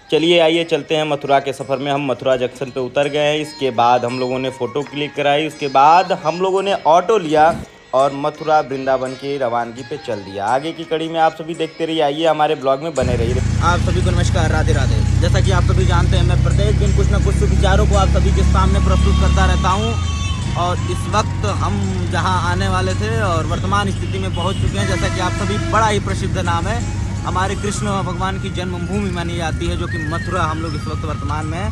चलिए आइए चलते हैं मथुरा के सफ़र में। हम मथुरा जंक्शन पे उतर गए हैं। इसके बाद हम लोगों ने फ़ोटो क्लिक कराई। उसके बाद हम लोगों ने ऑटो लिया और मथुरा वृंदावन की रवानगी पे चल दिया। आगे की कड़ी में आप सभी देखते रहिए। आइए हमारे ब्लॉग में बने रहिए। आप सभी को नमस्कार, राधे राधे। जैसा कि आप सभी जानते हैं, मैं प्रत्येक दिन कुछ न कुछ विचारों को आप सभी के सामने प्रस्तुत करता रहता हूं। और इस वक्त हम जहां आने वाले थे और वर्तमान स्थिति में पहुंच चुके हैं। जैसा कि आप सभी, बड़ा ही प्रसिद्ध नाम है, हमारे कृष्ण भगवान की जन्मभूमि मानी जाती है, जो कि मथुरा। हम लोग इस वक्त वर्तमान में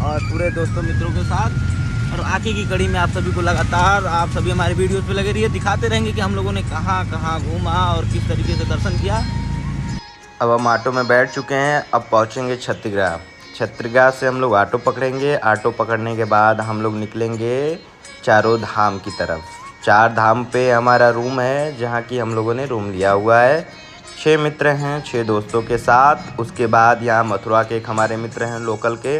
और पूरे दोस्तों मित्रों के साथ और आगे की कड़ी में आप सभी को लगातार आप सभी हमारे वीडियोस पे लगे रहिए। दिखाते रहेंगे कि हम लोगों ने कहाँ कहाँ घूमा और किस तरीके से दर्शन किया। अब हम ऑटो में बैठ चुके हैं। अब पहुंचेंगे छत्तीसगढ़। छत्तीसगढ़ से हम लोग ऑटो पकड़ेंगे। ऑटो पकड़ने के बाद हम लोग निकलेंगे चारों धाम की तरफ। चार धाम पे हमारा रूम है, जहाँ की हम लोगों ने रूम लिया हुआ है। 6 मित्र हैं, 6 दोस्तों के साथ। उसके बाद यहाँ मथुरा के एक हमारे मित्र हैं लोकल के,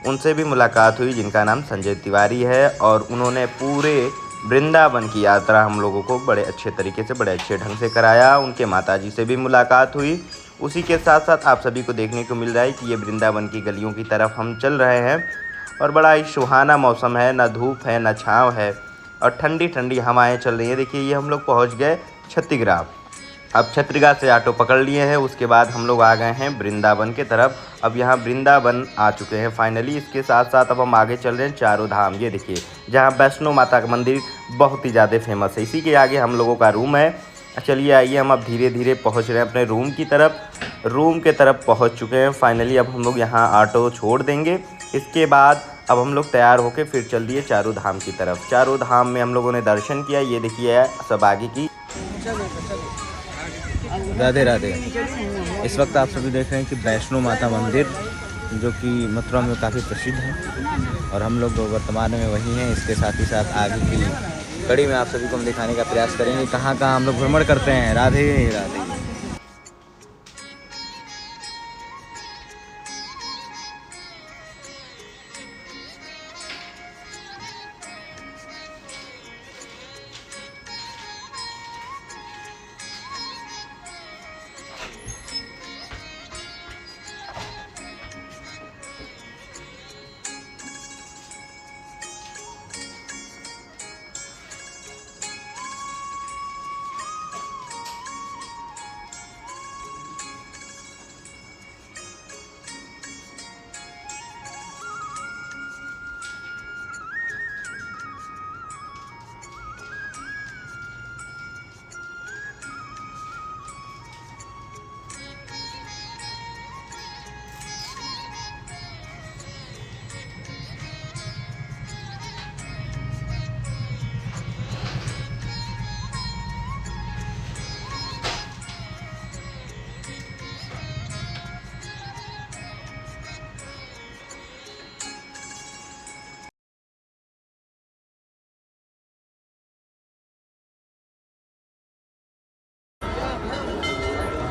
उनसे भी मुलाकात हुई, जिनका नाम संजय तिवारी है। और उन्होंने पूरे वृंदावन की यात्रा हम लोगों को बड़े अच्छे तरीके से, बड़े अच्छे ढंग से कराया। उनके माताजी से भी मुलाकात हुई। उसी के साथ साथ आप सभी को देखने को मिल रहा है कि ये वृंदावन की गलियों की तरफ हम चल रहे हैं। और बड़ा ही सुहाना मौसम है, ना धूप है ना छाँव है, और ठंडी ठंडी हवाएं चल रही हैं। देखिए ये हम लोग पहुंच गए छत्तीसगढ़। अब छत्तीसगढ़ से ऑटो पकड़ लिए हैं। उसके बाद हम लोग आ गए हैं वृंदावन के तरफ। अब यहाँ वृंदावन आ चुके हैं फाइनली। इसके साथ साथ अब हम आगे चल रहे हैं चारों धाम। ये देखिए जहाँ वैष्णो माता का मंदिर बहुत ही ज़्यादा फेमस है, इसी के आगे हम लोगों का रूम है। चलिए आइए हम अब धीरे धीरे पहुँच रहे हैं अपने रूम की तरफ। रूम के तरफ पहुँच चुके हैं फाइनली। अब हम लोग यहाँ ऑटो छोड़ देंगे। इसके बाद अब हम लोग तैयार होकर फिर चल दिए चारों धाम की तरफ। चारों धाम में हम लोगों ने दर्शन किया। ये देखिए सब आगे की। राधे राधे। इस वक्त आप सभी देख रहे हैं कि वैष्णो माता मंदिर, जो कि मथुरा में काफ़ी प्रसिद्ध है, और हम लोग वर्तमान में वहीं हैं। इसके साथ ही साथ आगे की कड़ी में आप सभी को हम दिखाने का प्रयास करेंगे कहाँ कहाँ हम लोग भ्रमण करते हैं। राधे राधे।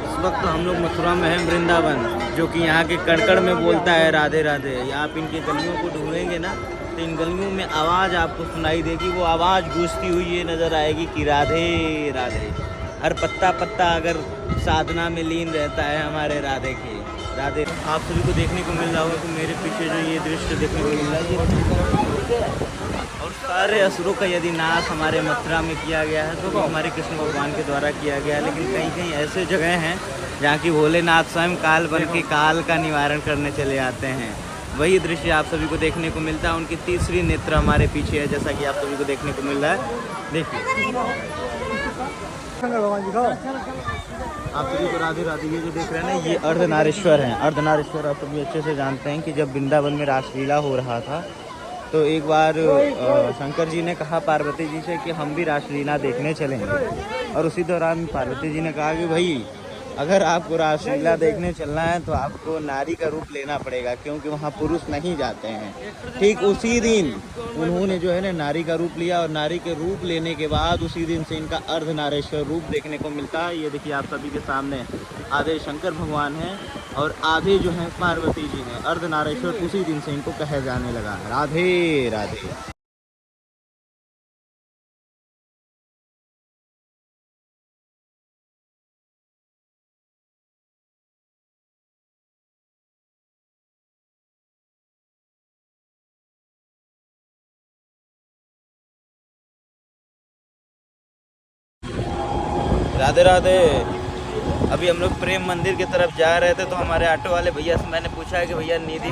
इस वक्त हम लोग मथुरा में हैं वृंदावन, जो कि यहाँ के कड़कड़ में बोलता है राधे राधे। आप इनकी गलियों को ढूंढेंगे ना, तो इन गलियों में आवाज़ आपको सुनाई देगी। वो आवाज़ गूंजती हुई ये नज़र आएगी कि राधे राधे। हर पत्ता पत्ता अगर साधना में लीन रहता है हमारे राधे के। राधे। आप सभी को देखने को मिल रहा होगा कि मेरे पीछे जो ये दृश्य देखने को मिल रहा है, और सारे असुरों का यदि नाश हमारे मथुरा में किया गया है, तो वो हमारे कृष्ण भगवान के द्वारा किया गया है। लेकिन कहीं कहीं ऐसे जगह हैं जहाँ की भोलेनाथ स्वयं काल बन के काल का निवारण करने चले आते हैं। वही दृश्य आप सभी को देखने को मिलता है। उनकी तीसरी नेत्र हमारे पीछे है, जैसा कि आप सभी को देखने को मिल रहा है। देखिए आप सभी को राधे राधे। ये जो देख रहे हैं ना, ये अर्धनारीश्वर हैं। अर्धनारीश्वर आप सभी अच्छे से जानते हैं कि जब वृंदावन में रासलीला हो रहा था, तो एक बार शंकर जी ने कहा पार्वती जी से कि हम भी रासलीला देखने चलेंगे। और उसी दौरान पार्वती जी ने कहा कि भाई, अगर आपको रासलीला देखने चलना है तो आपको नारी का रूप लेना पड़ेगा, क्योंकि वहाँ पुरुष नहीं जाते हैं। ठीक उसी दिन उन्होंने जो है ना नारी का रूप लिया, और नारी के रूप लेने के बाद उसी दिन से इनका अर्धनारीश्वर रूप देखने को मिलता है। ये देखिए आप सभी के सामने आधे शंकर भगवान हैं और आधे जो हैं पार्वती जी हैं। अर्धनारीश्वर उसी दिन से इनको कहा जाने लगा। राधे राधे। राधे राधे। अभी हम लोग प्रेम मंदिर की तरफ जा रहे थे तो हमारे ऑटो वाले भैया से मैंने पूछा है कि भैया निधि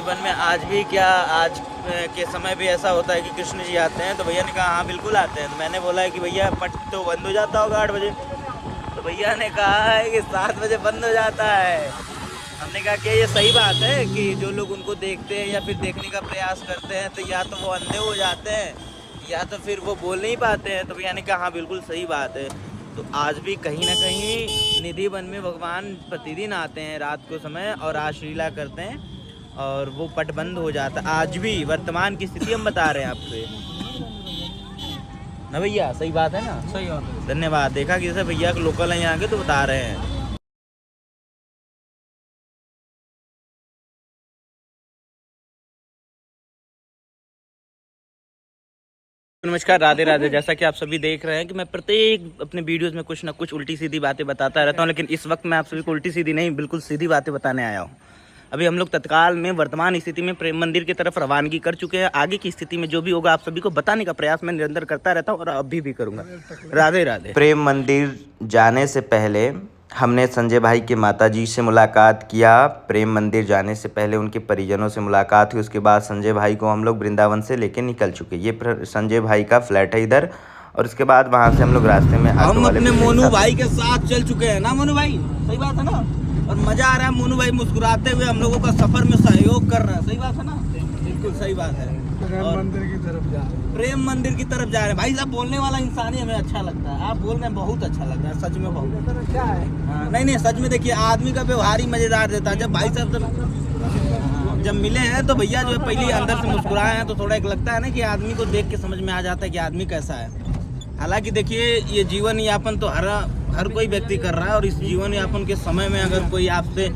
वन में आज भी क्या आज के समय भी ऐसा होता है कि कृष्ण जी आते हैं? तो भैया ने कहा हाँ बिल्कुल आते हैं। तो मैंने बोला है कि भैया पट तो बंद हो जाता होगा 8 बजे। तो भैया ने कहा है कि 7 बजे बंद हो जाता है। हमने कहा कि ये सही बात है कि जो लोग उनको देखते हैं या फिर देखने का प्रयास करते हैं तो या तो वो अंधे हो जाते हैं या तो फिर वो बोल नहीं पाते हैं। तो भैया ने कहा हाँ बिल्कुल सही बात है। तो आज भी कहीं ना कहीं निधि वन में भगवान प्रतिदिन आते हैं रात को समय और रासलीला करते हैं और वो पट बंद हो जाता है। आज भी वर्तमान की स्थिति हम बता रहे हैं आपसे ना भैया, सही बात है ना? सही बात है। धन्यवाद। देखा कि जैसे भैया लोकल हैं यहाँ के तो बता रहे हैं। नमस्कार, राधे राधे। जैसा कि आप सभी देख रहे हैं कि मैं प्रत्येक अपने वीडियोस में कुछ ना कुछ उल्टी सीधी बातें बताता रहता हूं, लेकिन इस वक्त मैं आप सभी को उल्टी सीधी नहीं बिल्कुल सीधी बातें बताने आया हूं। अभी हम लोग तत्काल में वर्तमान स्थिति में प्रेम मंदिर की तरफ रवानगी कर चुके हैं। आगे की स्थिति में जो भी होगा आप सभी को बताने का प्रयास मैं निरंतर करता रहता हूँ और अभी भी करूँगा। राधे राधे। प्रेम मंदिर जाने से पहले हमने संजय भाई के माताजी से मुलाकात किया। प्रेम मंदिर जाने से पहले उनके परिजनों से मुलाकात हुई। उसके बाद संजय भाई को हम लोग वृंदावन से लेके निकल चुके। ये संजय भाई का फ्लैट है इधर। और उसके बाद वहाँ से हम लोग रास्ते में हम अपने मोनू भाई के साथ चल चुके हैं ना मोनू भाई, सही बात है ना? और मजा आ रहा है। मोनू भाई मुस्कुराते हुए हम लोगों का सफर में सहयोग कर रहा है, सही बात है ना? बिल्कुल सही बात है। प्रेम मंदिर की तरफ जा रहे हैं। प्रेम मंदिर की तरफ जा रहे हैं। भाई साहब बोलने वाला इंसान ही हमें अच्छा लगता है। आप बोल रहे हैं बहुत अच्छा लगता है, सच में बहुत। क्या है? हाँ, नहीं सच में देखिए आदमी का व्यवहार ही मजेदार देता है। जब भाई साहब जब मिले हैं तो भैया जो है पहले अंदर से मुस्कुराए हैं तो थोड़ा एक लगता है ना कि आदमी को देख के समझ में आ जाता है कि आदमी कैसा है। हालांकि देखिए ये जीवन यापन तो हर कोई व्यक्ति कर रहा है और इस जीवन यापन के समय में अगर कोई आपसे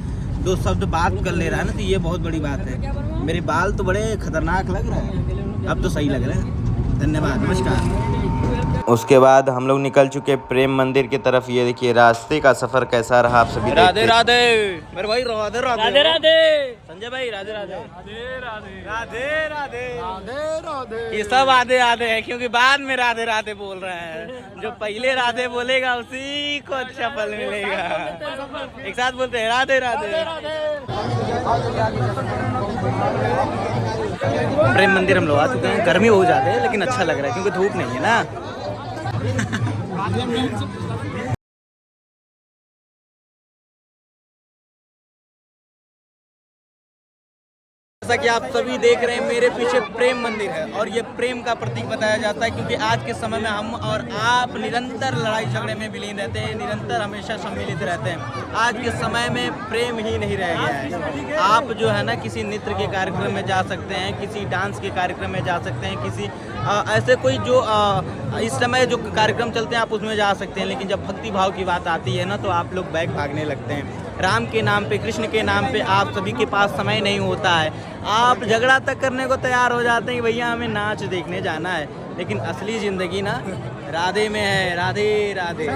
2 शब्द बात कर ले रहा है ना तो ये बहुत बड़ी बात है। मेरे बाल तो बड़े खतरनाक लग रहे हैं, अब तो सही लग रहे हैं। धन्यवाद, नमस्कार। उसके बाद हम लोग निकल चुके प्रेम मंदिर की तरफ। ये देखिए रास्ते का सफर कैसा रहा आप सभी राधे देखते। राधे मेरे भाई, राधे राधे। राधे राधे। संजय भाई राधे राधे। राधे राधे। राधे राधे। राधे राधे। ये सब आधे आधे है क्योंकि बाद में राधे राधे बोल रहे हैं। जो पहले राधे बोलेगा उसी को अच्छा फल मिलेगा। एक साथ बोलते हैं राधे राधे। प्रेम मंदिर हम लोग आ चुके हैं। गर्मी हो जाती है लेकिन अच्छा लग रहा है क्योंकि धूप नहीं है ना। जैसा कि आप सभी देख रहे हैं मेरे पीछे प्रेम मंदिर है और ये प्रेम का प्रतीक बताया जाता है क्योंकि आज के समय में हम और आप निरंतर लड़ाई झगड़े में विलीन रहते हैं, निरंतर हमेशा सम्मिलित रहते हैं। आज के समय में प्रेम ही नहीं रह गया है। आप जो है ना किसी नृत्य के कार्यक्रम में जा सकते हैं, किसी डांस के कार्यक्रम में जा सकते हैं, किसी ऐसे कोई जो इस समय जो कार्यक्रम चलते हैं आप उसमें जा सकते हैं, लेकिन जब भक्ति भाव की बात आती है ना तो आप लोग बैग भागने लगते हैं। राम के नाम पे, कृष्ण के नाम पे आप सभी के पास समय नहीं होता है। आप झगड़ा तक करने को तैयार हो जाते हैं कि भैया हमें नाच देखने जाना है, लेकिन असली जिंदगी ना राधे में है। राधे राधे।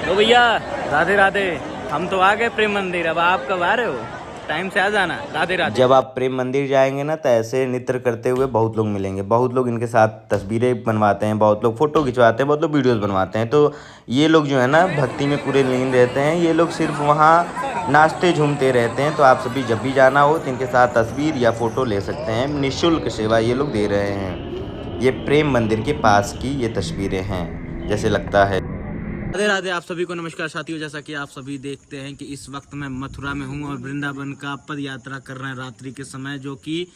तो भैया राधे राधे, हम तो आ गए प्रेम मंदिर। अब आप कब आ रहे हो? टाइम से आ जाना। राधे राधे। जब आप प्रेम मंदिर जाएंगे ना तो ऐसे नृत्य करते हुए बहुत लोग मिलेंगे। बहुत लोग इनके साथ तस्वीरें बनवाते हैं, बहुत लोग फोटो खिंचवाते हैं, बहुत लोग वीडियोस बनवाते हैं। तो ये लोग जो है ना भक्ति में पूरे लीन रहते हैं। ये लोग सिर्फ वहाँ नाचते झूमते रहते हैं। तो आप सभी जब भी जाना हो तो इनके साथ तस्वीर या फ़ोटो ले सकते हैं। निःशुल्क सेवा ये लोग दे रहे हैं। ये प्रेम मंदिर के पास की ये तस्वीरें हैं जैसे लगता है। राधे राधे। आप सभी को नमस्कार साथियों। जैसा कि आप सभी देखते हैं कि इस वक्त मैं मथुरा में हूं और वृंदावन का पद यात्रा कर रहे हैं रात्रि के समय, जो कि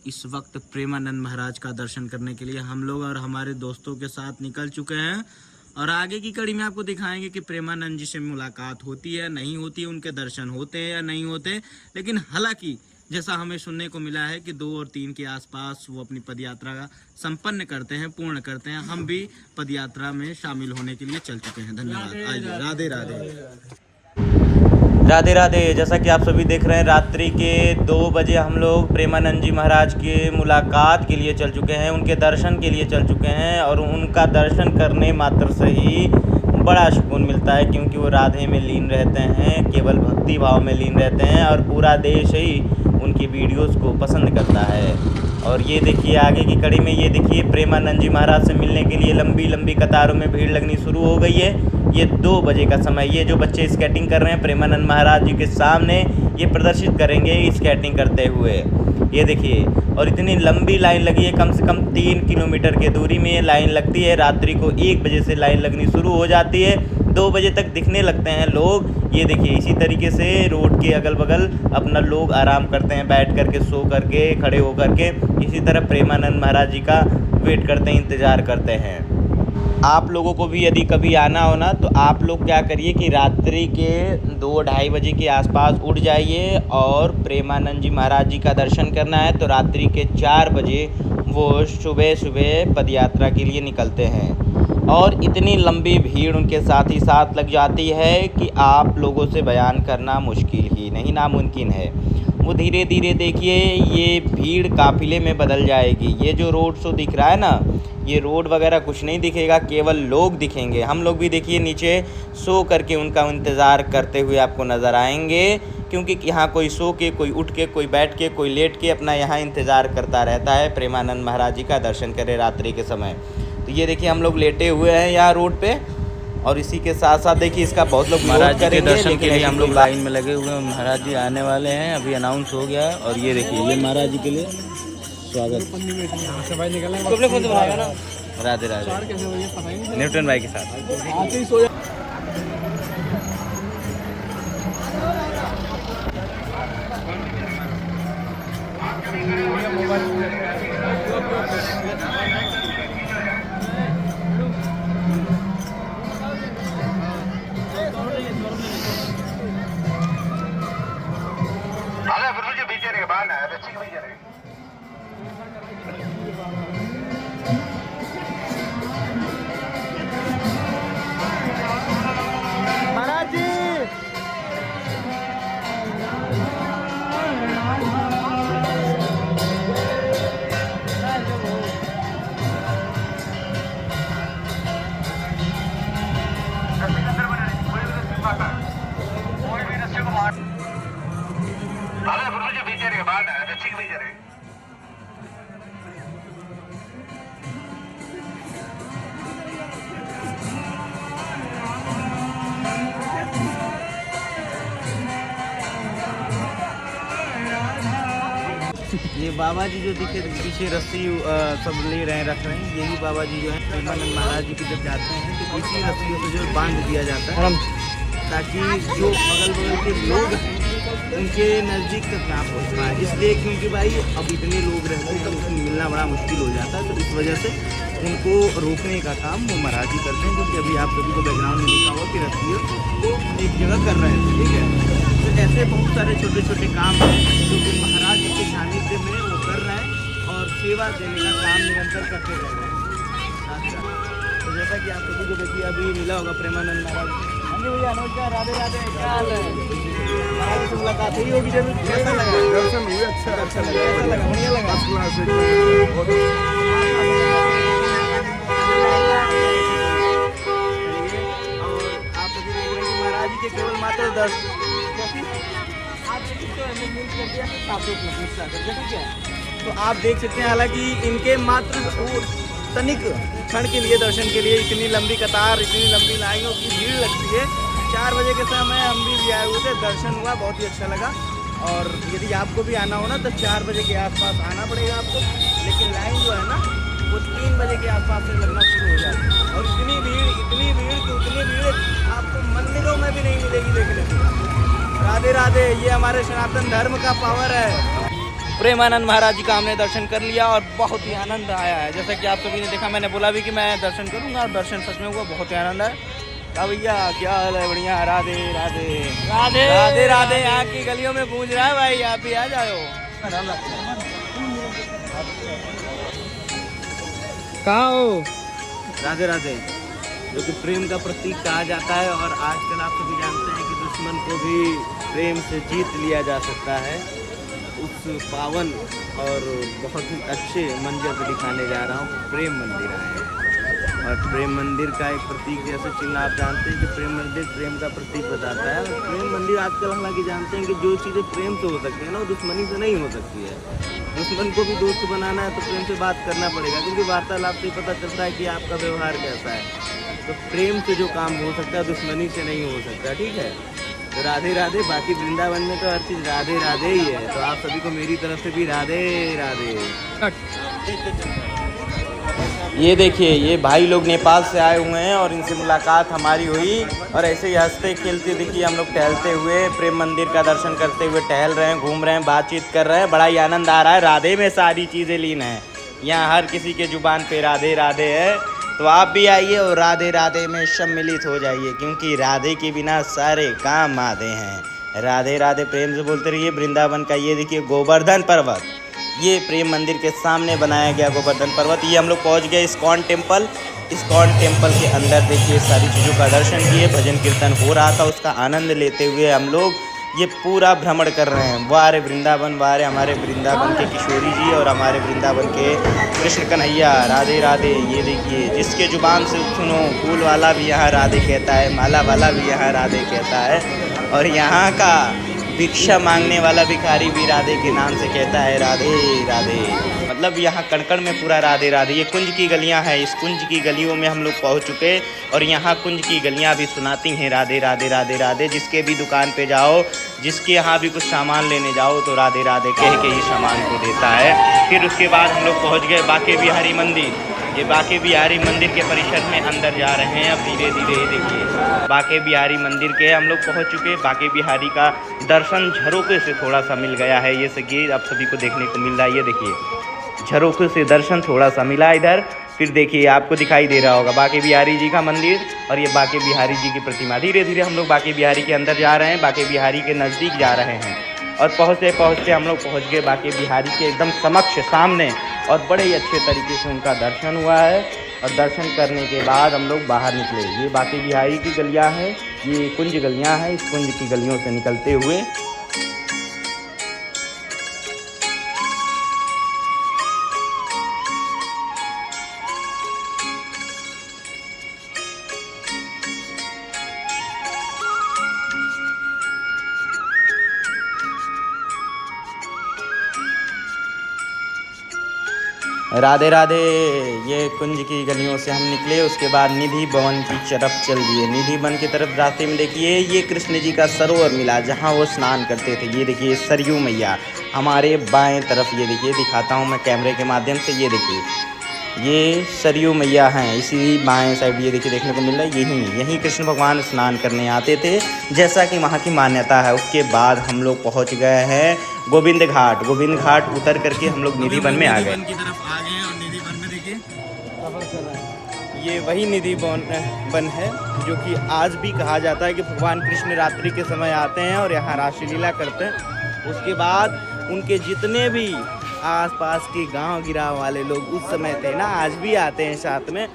इस वक्त प्रेमानंद महाराज का दर्शन करने के लिए हम लोग और हमारे दोस्तों के साथ निकल चुके हैं। और आगे की कड़ी में आपको दिखाएंगे कि प्रेमानंद जी से मुलाकात होती है नहीं होती है, उनके दर्शन होते हैं या नहीं होते। लेकिन हालांकि जैसा हमें सुनने को मिला है कि 2 और 3 के आसपास वो अपनी पदयात्रा का संपन्न करते हैं, पूर्ण करते हैं। हम भी पदयात्रा में शामिल होने के लिए चल चुके हैं। धन्यवाद। आइए। राधे राधे। राधे राधे। जैसा कि आप सभी देख रहे हैं रात्रि के 2 बजे हम लोग प्रेमानंद जी महाराज के मुलाकात के लिए चल चुके हैं, उनके दर्शन के लिए चल चुके हैं। और उनका दर्शन करने मात्र से ही बड़ा सुकून मिलता है क्योंकि वो राधे में लीन रहते हैं, केवल भक्ति भाव में लीन रहते हैं और पूरा देश ही उनकी वीडियोस को पसंद करता है। और ये देखिए आगे की कड़ी में, ये देखिए प्रेमानंद जी महाराज से मिलने के लिए लंबी लंबी कतारों में भीड़ लगनी शुरू हो गई है। ये 2 बजे का समय, ये जो बच्चे स्केटिंग कर रहे हैं प्रेमानंद महाराज जी के सामने ये प्रदर्शित करेंगे स्केटिंग करते हुए। ये देखिए, और इतनी लंबी लाइन लगी है, कम से कम 3 किलोमीटर की दूरी में ये लाइन लगती है। रात्रि को 1 बजे से लाइन लगनी शुरू हो जाती है, 2 बजे तक दिखने लगते हैं लोग। ये देखिए इसी तरीके से रोड के अगल बगल अपना लोग आराम करते हैं, बैठ करके, सो करके, खड़े हो करके। इसी तरह प्रेमानंद महाराज जी का वेट करते हैं, इंतज़ार करते हैं। आप लोगों को भी यदि कभी आना हो ना, तो आप लोग क्या करिए कि रात्रि के 2-2:30 बजे के आसपास उठ जाइए, और प्रेमानंद जी महाराज जी का दर्शन करना है तो रात्रि के 4 बजे वो सुबह सुबह पदयात्रा के लिए निकलते हैं। और इतनी लंबी भीड़ उनके साथ ही साथ लग जाती है कि आप लोगों से बयान करना मुश्किल ही नहीं, नामुमकिन है। वो धीरे धीरे देखिए ये भीड़ काफ़िले में बदल जाएगी। ये जो रोड शो दिख रहा है ना, ये रोड वगैरह कुछ नहीं दिखेगा, केवल लोग दिखेंगे। हम लोग भी देखिए नीचे सो करके उनका इंतज़ार करते हुए आपको नज़र आएंगे, क्योंकि यहाँ कोई सो के, कोई उठ के, कोई बैठ के, कोई लेट के अपना यहाँ इंतज़ार करता रहता है प्रेमानंद महाराज जी का दर्शन करे रात्रि के समय। तो ये देखिए हम लोग लेटे हुए हैं यहाँ रोड पे, और इसी के साथ साथ देखिए इसका बहुत लोग महाराज जी के दर्शन के लिए हम लोग लाइन में लगे हुए हैं। महाराज जी आने वाले हैं, अभी अनाउंस हो गया है। और ये देखिए ये महाराज जी के लिए स्वागत। राधे राधे। न्यूटन भाई के साथ ये बाबा जी जो दिखे पीछे रस्सी सब ले रहे हैं, रख रहे हैं, यही बाबा जी जो है प्रेमानंद महाराज जी की जब जाते हैं तो इसी रस्सियों से जो बांध दिया जाता है, ताकि जो अगल बगल के लोग उनके नज़दीक तक ना पहुँच पाए। इसलिए क्योंकि भाई अब इतने लोग रहते हैं तो उसमें मिलना बड़ा मुश्किल हो जाता है, तो इस वजह से उनको रोकने का काम वो महाराज जी करते हैं। क्योंकि अभी आप सभी को बैकग्राउंड में लिखा हुआ कि रस्सियों को एक जगह कर रहे थे, ठीक है। तो ऐसे बहुत सारे छोटे छोटे काम हैं जो कि महाराज जी के सानिध्य में वो कर रहे हैं और सेवा देने का काम निरंतर करते रह रहे हैं। अच्छा, तो जैसा कि आप सभी को देखिए अभी मिला होगा प्रेमानंद महाराज। हाँ जी भैया नमस्कार, राधे राधे, क्या हाल है? महाराज जी से मुलाकात हुई होगी जरूर, कैसा लगा? दर्शन हुए, अच्छा कैसा लगा? बढ़िया लगा। फर्स्ट क्लास बहुत आप सभी देख रहे हैं कि महाराज जी के केवल मात्र 10 ठीक है। तो आप देख सकते हैं, हालांकि इनके मात्र तनिक क्षण के लिए दर्शन के लिए इतनी लंबी कतार, इतनी लंबी लाइनों की भीड़ लगती है। 4 बजे के समय हम भी आए हुए थे, दर्शन हुआ, बहुत ही अच्छा लगा। और यदि आपको भी आना हो ना तो 4 बजे के आसपास आना पड़ेगा आपको, लेकिन लाइन जो है ना वो 3 बजे के आसपास से लगना शुरू हो जाती है। और इतनी भीड़ कि उतनी भीड़ आपको मंदिरों में भी नहीं मिलेगी देखने को। राधे राधे, ये हमारे सनातन धर्म का पावर है। प्रेमानंद महाराज जी का हमने दर्शन कर लिया और बहुत ही आनंद आया है। जैसा कि आप सभी ने देखा, मैंने बोला भी कि मैं दर्शन करूंगा और दर्शन सच में हुआ, बहुत ही आनंद है। भैया क्या हाल है? बढ़िया, राधे राधे राधे राधे राधे। यहाँ की गलियों में गूंज रहा है भाई, आप भी आ जाओ। कहाँ हो? राधे राधे, जो कि प्रेम का प्रतीक कहा जाता है। और आजकल आप सभी जानते हैं कि दुश्मन को भी प्रेम से जीत लिया जा सकता है। उस पावन और बहुत ही अच्छे मंजर को दिखाने जा रहा हूँ। प्रेम मंदिर आए हैं और प्रेम मंदिर का एक प्रतीक जैसे चिन्ह आप जानते हैं कि प्रेम मंदिर प्रेम का प्रतीक बताता है। और प्रेम मंदिर आजकल हालांकि जानते हैं कि जो चीज़ें प्रेम से हो सकती है ना, वो दुश्मनी से नहीं हो सकती है। दुश्मन को भी दोस्त बनाना है तो प्रेम से बात करना पड़ेगा, क्योंकि वार्तालाप से पता चलता है कि आपका व्यवहार कैसा है। तो प्रेम से जो काम हो सकता है दुश्मनी से नहीं हो सकता, ठीक है। तो राधे राधे। बाकी वृंदावन में तो हर चीज़ राधे राधे ही है। तो आप सभी को मेरी तरफ से भी राधे राधे। ये देखिए, ये भाई लोग नेपाल से आए हुए हैं और इनसे मुलाकात हमारी हुई और ऐसे ही हंसते खेलते देखिए हम लोग टहलते हुए प्रेम मंदिर का दर्शन करते हुए टहल रहे हैं, घूम रहे हैं, बातचीत कर रहे हैं। बड़ा ही आनंद आ रहा है। राधे में सारी चीज़ें लीन हैं। यहाँ हर किसी के जुबान पे राधे राधे है। तो आप भी आइए और राधे राधे में सम्मिलित हो जाइए, क्योंकि राधे के बिना सारे काम आधे हैं। राधे राधे प्रेम से बोलते रहिए। वृंदावन का ये देखिए गोवर्धन पर्वत, ये प्रेम मंदिर के सामने बनाया गया गोवर्धन पर्वत। ये हम लोग पहुँच गए इस्कॉन टेम्पल। इस्कॉन टेम्पल के अंदर देखिए सारी चीज़ों का दर्शन किए, भजन कीर्तन हो रहा था, उसका आनंद लेते हुए हम लोग ये पूरा भ्रमण कर रहे हैं। वारे वृंदावन, वारे हमारे वृंदावन के किशोरी जी और हमारे वृंदावन के कृष्ण कन्हैया। राधे राधे। ये देखिए, जिसके जुबान से सुनो फूल वाला भी यहाँ राधे कहता है, माला वाला भी यहाँ राधे कहता है, और यहाँ का भिक्षा मांगने वाला भिखारी भी राधे के नाम से कहता है राधे राधे। मतलब यहाँ कण में पूरा राधे राधे। ये कुंज की गलियाँ हैं। इस कुंज की गलियों में हम लोग पहुँच चुके और यहाँ कुंज की गलियाँ भी सुनाती हैं राधे राधे राधे राधे। जिसके भी दुकान पे जाओ, जिसके यहाँ भी कुछ सामान लेने जाओ तो राधे राधे कह के ही सामान को देता है। फिर उसके बाद हम लोग पहुँच गए बांके बिहारी मंदिर। ये बांके बिहारी मंदिर के परिसर में अंदर जा रहे हैं अब धीरे धीरे। देखिए, बांके बिहारी मंदिर के हम लोग पहुंच चुके। बांके बिहारी का दर्शन झरोखे से थोड़ा सा मिल गया है। ये सभी आप सभी को देखने को मिल रहा है। ये देखिए, झरोखे से दर्शन थोड़ा सा मिला इधर। फिर देखिए, आपको दिखाई दे रहा होगा बांके बिहारी जी का मंदिर और ये बांके बिहारी जी की प्रतिमा। धीरे धीरे हम लोग बांके बिहारी के अंदर जा रहे हैं, बांके बिहारी के नज़दीक जा रहे हैं। और पहुँचते पहुँचते हम लोग पहुँच गए बांके बिहारी के एकदम समक्ष सामने, और बड़े ही अच्छे तरीके से उनका दर्शन हुआ है। और दर्शन करने के बाद हम लोग बाहर निकले। ये बांके बिहारी की गलियाँ हैं, ये कुंज गलियाँ हैं। इस कुंज की गलियों से निकलते हुए राधे राधे। ये कुंज की गलियों से हम निकले, उसके बाद निधि वन की तरफ चल दिए। निधि वन की तरफ रास्ते में देखिए ये कृष्ण जी का सरोवर मिला जहाँ वो स्नान करते थे। ये देखिए सरयू मैया हमारे बाएं तरफ। ये देखिए, दिखाता हूँ मैं कैमरे के माध्यम से। ये देखिए, ये सरयू मैया हैं, इसी बाएं साइड। ये देखिए, देखने को मिल रहा है यहीं कृष्ण भगवान स्नान करने आते थे, जैसा कि वहाँ की मान्यता है। उसके बाद हम लोग पहुँच गए हैं गोविंद घाट। गोविंद घाट उतर करके हम लोग निधि वन में आ गए। और निधि वन में देखिए ये वही निधि वन है जो कि आज भी कहा जाता है कि भगवान कृष्ण रात्रि के समय आते हैं और यहाँ रासलीला करते हैं। उसके बाद उनके जितने भी आसपास के गांव गिराव वाले लोग उस समय थे ना, आज भी आते हैं साथ में।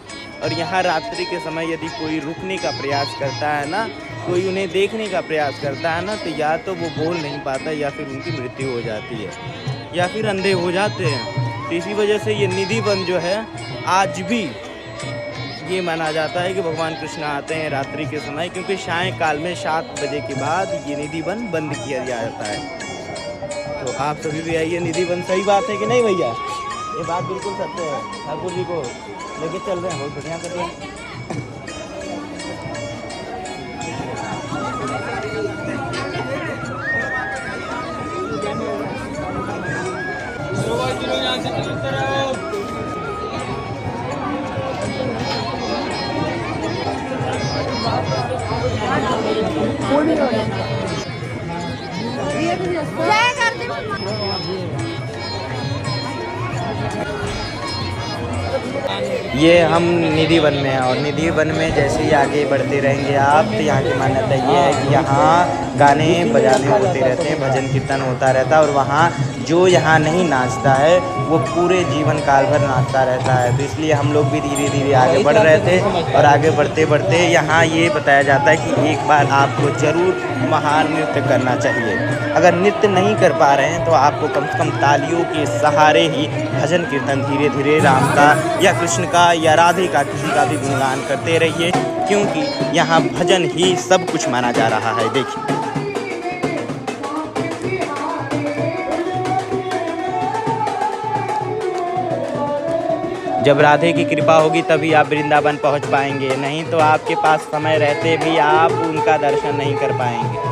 और यहाँ रात्रि के समय यदि कोई रुकने का प्रयास करता है ना, कोई उन्हें देखने का प्रयास करता है ना, तो या तो वो बोल नहीं पाता या फिर उनकी मृत्यु हो जाती है या फिर अंधे हो जाते हैं। तो इसी वजह से ये निधि वन जो है आज भी ये माना जाता है कि भगवान कृष्ण आते हैं रात्रि के समय, क्योंकि सायंकाल में 7 बजे के बाद ये निधि वन बंद किया जाता है। तो आप सभी भी आइए निधि वन। सही बात है कि नहीं भैया? ये बात बिल्कुल सत्य है। ठाकुर जी को लेके चल रहे हैं, बहुत बढ़िया कर रहे हैं। ये हम निधि वन में हैं और निधि वन में जैसे ही आगे बढ़ते रहेंगे आप, तो यहाँ की मान्यता ये है कि यहाँ गाने बजाने होते रहते हैं, भजन कीर्तन होता रहता है। और वहाँ जो यहाँ नहीं नाचता है वो पूरे जीवन काल भर नाचता रहता है। तो इसलिए हम लोग भी धीरे धीरे आगे बढ़ रहे थे और आगे बढ़ते बढ़ते यहाँ ये बताया जाता है कि एक बार आपको ज़रूर महानृत्य करना चाहिए। अगर नृत्य नहीं कर पा रहे हैं तो आपको कम से कम तालियों के सहारे ही भजन कीर्तन धीरे धीरे राम का या कृष्ण का या राधे का किसी का भी गुणगान करते रहिए, क्योंकि यहाँ भजन ही सब कुछ माना जा रहा है। देखिए जब राधे की कृपा होगी तभी आप वृंदावन पहुंच पाएंगे, नहीं तो आपके पास समय रहते भी आप उनका दर्शन नहीं कर पाएंगे।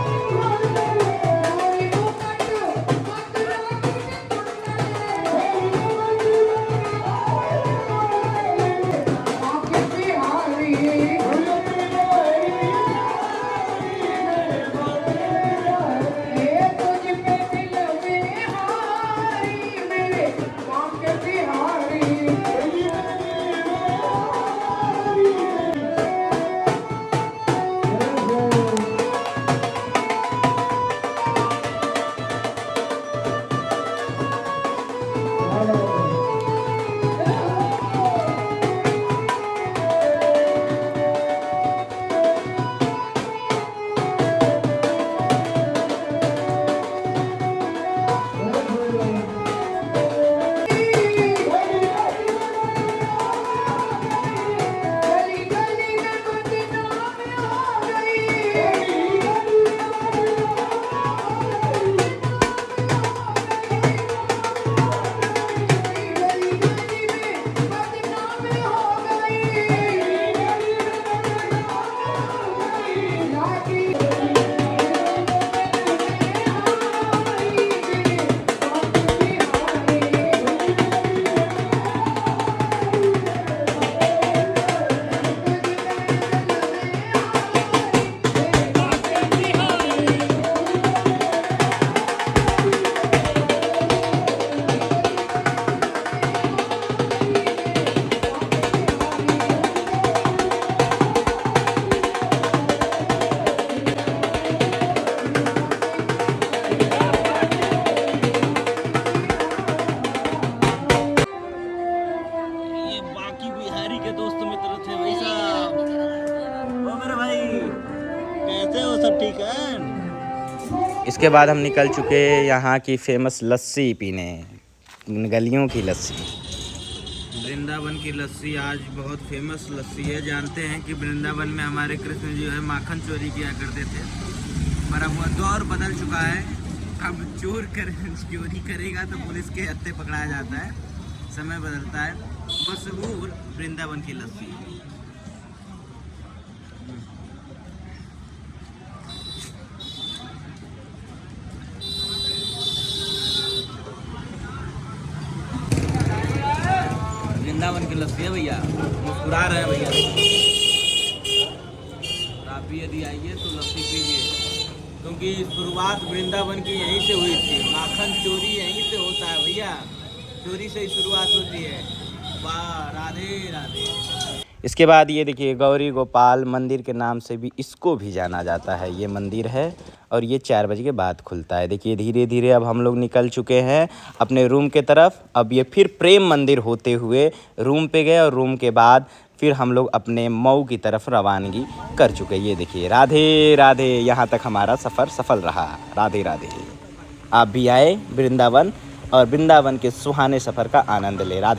इसके बाद हम निकल चुके यहाँ की फेमस लस्सी पीने, गलियों की लस्सी। वृंदावन की लस्सी आज बहुत फेमस लस्सी है। जानते हैं कि वृंदावन में हमारे कृष्ण जी है माखन चोरी किया करते थे, पर अब वह दौर बदल चुका है। अब चोरी करेगा तो पुलिस के हत्थे पकड़ाया जाता है। समय बदलता है। मशहूर वृंदावन की लस्सी। वृंदावन की लस्सी है भैया, मुस्कुरा रहे हैं भैया। आप भी यदि आइए तो लस्सी पीजिए, क्योंकि शुरुआत वृंदावन की यहीं से हुई थी। माखन चोरी यहीं से होता है भैया, चोरी से ही शुरुआत होती है। वाह, राधे राधे। इसके बाद ये देखिए गौरी गोपाल मंदिर के नाम से भी इसको भी जाना जाता है। ये मंदिर है और ये 4 बजे के बाद खुलता है। देखिए धीरे धीरे अब हम लोग निकल चुके हैं अपने रूम के तरफ। अब ये फिर प्रेम मंदिर होते हुए रूम पे गए और रूम के बाद फिर हम लोग अपने मऊ की तरफ रवानगी कर चुके। ये देखिए राधे राधे, यहाँ तक हमारा सफ़र सफल रहा। राधे राधे। आप भी आए वृंदावन और वृंदावन के सुहाने सफ़र का आनंद ले। राधे।